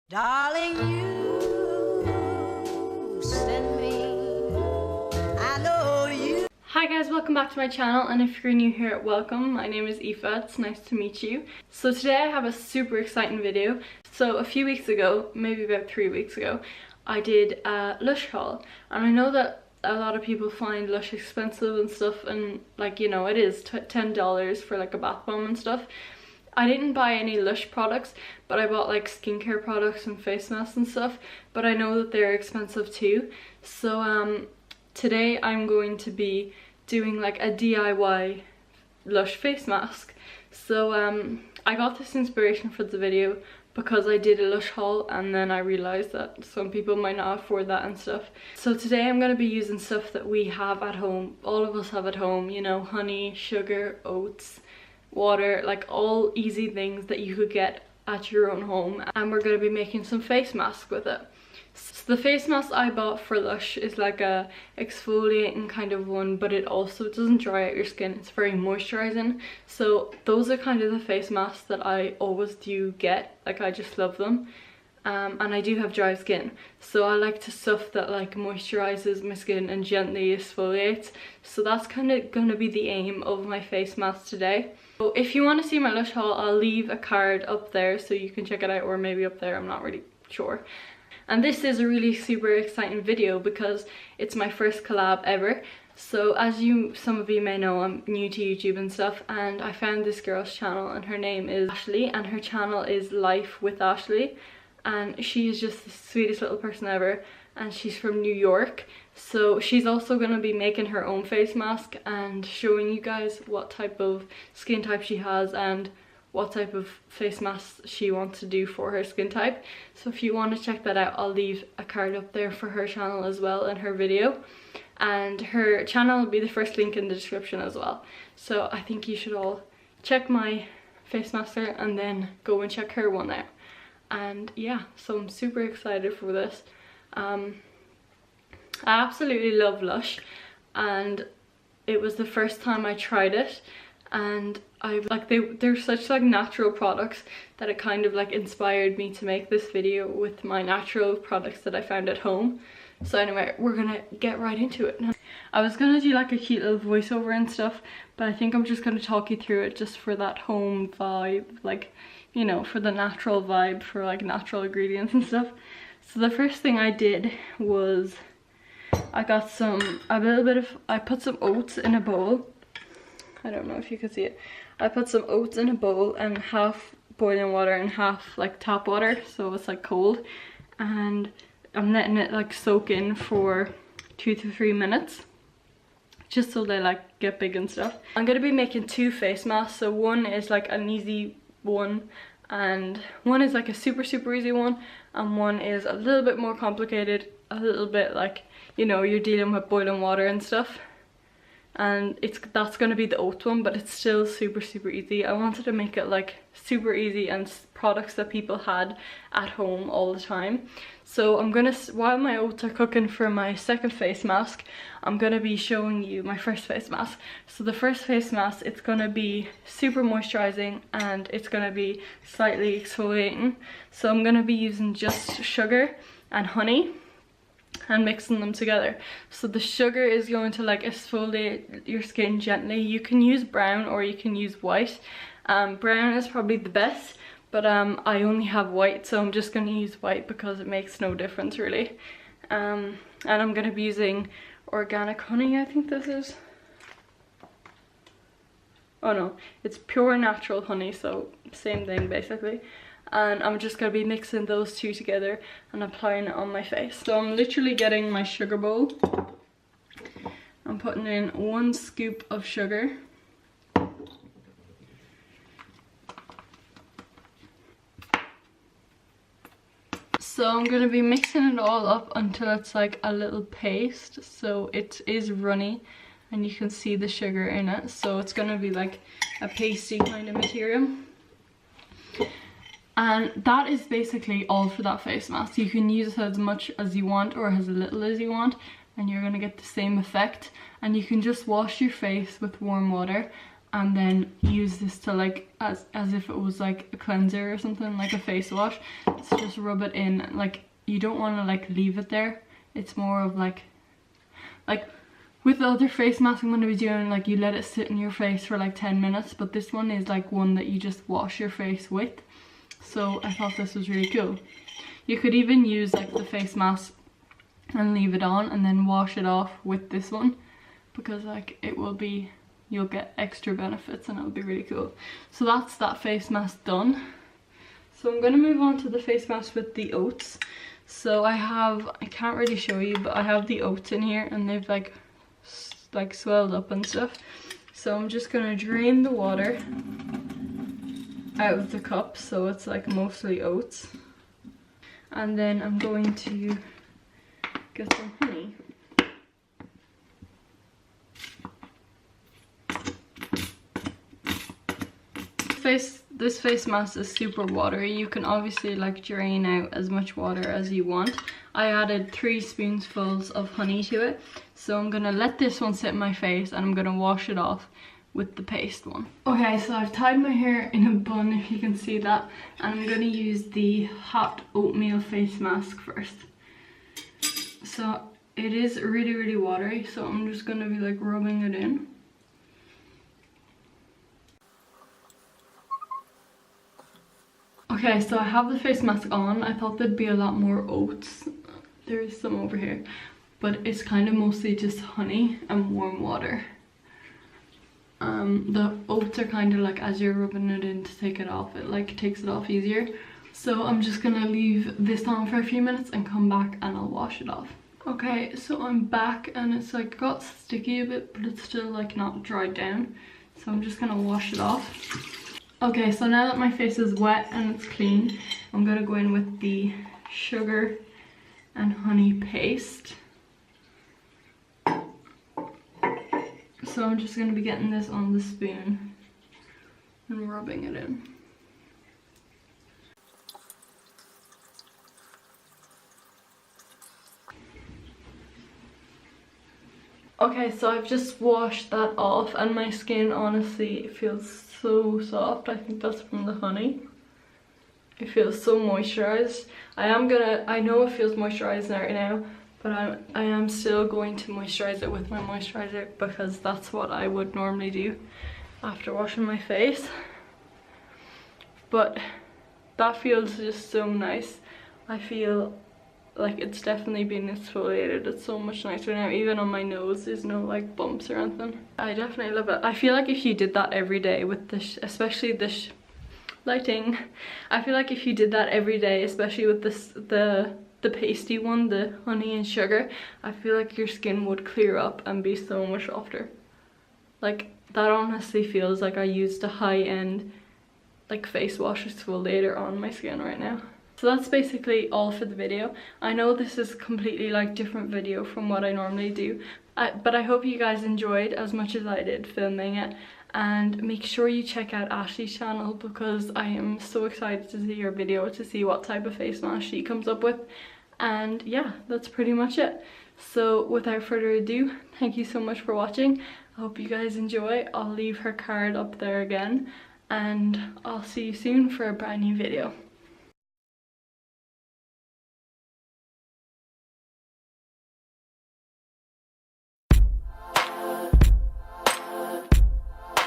Darling, you send me, I know you. Hi guys, welcome back to my channel, and if you're new here, welcome. My name is Aoife, it's nice to meet you. So today I have a super exciting video. So a few weeks ago, maybe about 3 weeks ago, I did a LUSH haul, and I know that a lot of people find LUSH expensive and stuff, and like, you know, it is $10 for like a bath bomb and stuff. I didn't buy any LUSH products, but I bought like skincare products and face masks and stuff, but I know that they're expensive too. So today I'm going to be doing like a DIY LUSH face mask. So I got this inspiration for the video because I did a LUSH haul, and then I realized that some people might not afford that and stuff. So today I'm going to be using stuff that we have at home, all of us have at home, you know, honey, sugar, oats, water, like all easy things that you could get at your own home, and we're going to be making some face masks with it. So the face mask I bought for LUSH is like a exfoliating kind of one, but it also doesn't dry out your skin, it's very moisturizing. So those are kind of the face masks that I always do get, like I just love them. And I do have dry skin, so I like to stuff that like moisturizes my skin and gently exfoliates. So that's kind of going to be the aim of my face mask today. So if you want to see my LUSH haul, I'll leave a card up there so you can check it out, or maybe up there, I'm not really sure. And this is a really super exciting video because it's my first collab ever. So as some of you may know, I'm new to YouTube and stuff, and I found this girl's channel, and her name is Ashley, and her channel is Life with Ashley. And she is just the sweetest little person ever, and she's from New York. So she's also going to be making her own face mask and showing you guys what type of skin type she has and what type of face mask she wants to do for her skin type. So if you want to check that out, I'll leave a card up there for her channel as well in her video. And her channel will be the first link in the description as well. So I think you should all check my face mask out and then go and check her one out. And yeah, so I'm super excited for this. I absolutely love LUSH, and it was the first time I tried it, and they're such like natural products that it kind of like inspired me to make this video with my natural products that I found at home. So anyway, we're gonna get right into it now. I was gonna do like a cute little voiceover and stuff, but I think I'm just gonna talk you through it just for that home vibe, like, you know, for the natural vibe, for like natural ingredients and stuff. So the first thing I did was I got I put some oats in a bowl. I don't know if you can see it. I put some oats in a bowl and half boiling water and half like tap water, so it's like cold, and I'm letting it like soak in for 2 to 3 minutes, just so they like get big and stuff. I'm gonna be making 2 face masks, so one is like an easy one, and one is like a super easy one, and one is a little bit more complicated, a little bit like, you know, you're dealing with boiling water and stuff. And that's gonna be the oat one, but it's still super easy. I wanted to make it like super easy and products that people had at home all the time. So I'm gonna, while my oats are cooking for my second face mask, I'm gonna be showing you my first face mask. So the first face mask, it's gonna be super moisturizing and it's gonna be slightly exfoliating. So I'm gonna be using just sugar and honey and mixing them together. So the sugar is going to like exfoliate your skin gently. You can use brown or you can use white. Brown is probably the best, but I only have white, so I'm just going to use white because it makes no difference really. And I'm going to be using organic honey, I think this is. Oh no, it's pure natural honey, so same thing basically. And I'm just going to be mixing those two together and applying it on my face. So I'm literally getting my sugar bowl. I'm putting in 1 scoop of sugar. So I'm going to be mixing it all up until it's like a little paste, so it is runny and you can see the sugar in it. So it's going to be like a pasty kind of material. And that is basically all for that face mask. You can use it as much as you want or as little as you want, and you're gonna get the same effect. And you can just wash your face with warm water and then use this to like as if it was like a cleanser or something, like a face wash. So just rub it in. Like you don't want to like leave it there. It's more of like with the other face mask I'm going to be doing, like you let it sit in your face for like 10 minutes, but this one is like one that you just wash your face with. So I thought this was really cool. You could even use like the face mask and leave it on and then wash it off with this one, because like it will be, you'll get extra benefits and it'll be really cool. So that's that face mask done. So I'm going to move on to the face mask with the oats. So I can't really show you, but I have the oats in here and they've like swelled up and stuff. So I'm just going to drain the water out of the cup so it's like mostly oats. And then I'm going to get some honey. This face mask is super watery. You can obviously like drain out as much water as you want. I added 3 spoonfuls of honey to it. So I'm gonna let this one sit in my face and I'm gonna wash it off with the paste one. Okay, so I've tied my hair in a bun, if you can see that. And I'm gonna use the hot oatmeal face mask first. So it is really, really watery. So I'm just gonna be like rubbing it in. Okay, so I have the face mask on. I thought there'd be a lot more oats. There is some over here, but it's kind of mostly just honey and warm water. The oats are kind of like, as you're rubbing it in to take it off, it like takes it off easier. So I'm just gonna leave this on for a few minutes and come back and I'll wash it off. Okay, so I'm back and it's like got sticky a bit, but it's still like not dried down. So I'm just gonna wash it off. Okay, so now that my face is wet and it's clean, I'm gonna go in with the sugar and honey paste. So I'm just gonna be getting this on the spoon and rubbing it in. Okay, so I've just washed that off and my skin honestly feels so soft. I think that's from the honey. It feels so moisturized. I know it feels moisturized right now, but I am still going to moisturize it with my moisturizer because that's what I would normally do after washing my face. But that feels just so nice. I feel like it's definitely been exfoliated. It's so much nicer now. Even on my nose there's no like bumps or anything. I definitely love it. I feel like if you did that every day with this, especially this lighting, I feel like if you did that every day, especially with this the pasty one, the honey and sugar, I feel like your skin would clear up and be so much softer. Like that honestly feels like I used a high-end like face wash exfoliator on my skin right now. So that's basically all for the video. I know this is completely like different video from what I normally do, but I hope you guys enjoyed as much as I did filming it. And make sure you check out Ashley's channel because I am so excited to see her video, to see what type of face mask she comes up with. And yeah, that's pretty much it. So without further ado, thank you so much for watching. I hope you guys enjoy. I'll leave her card up there again and I'll see you soon for a brand new video.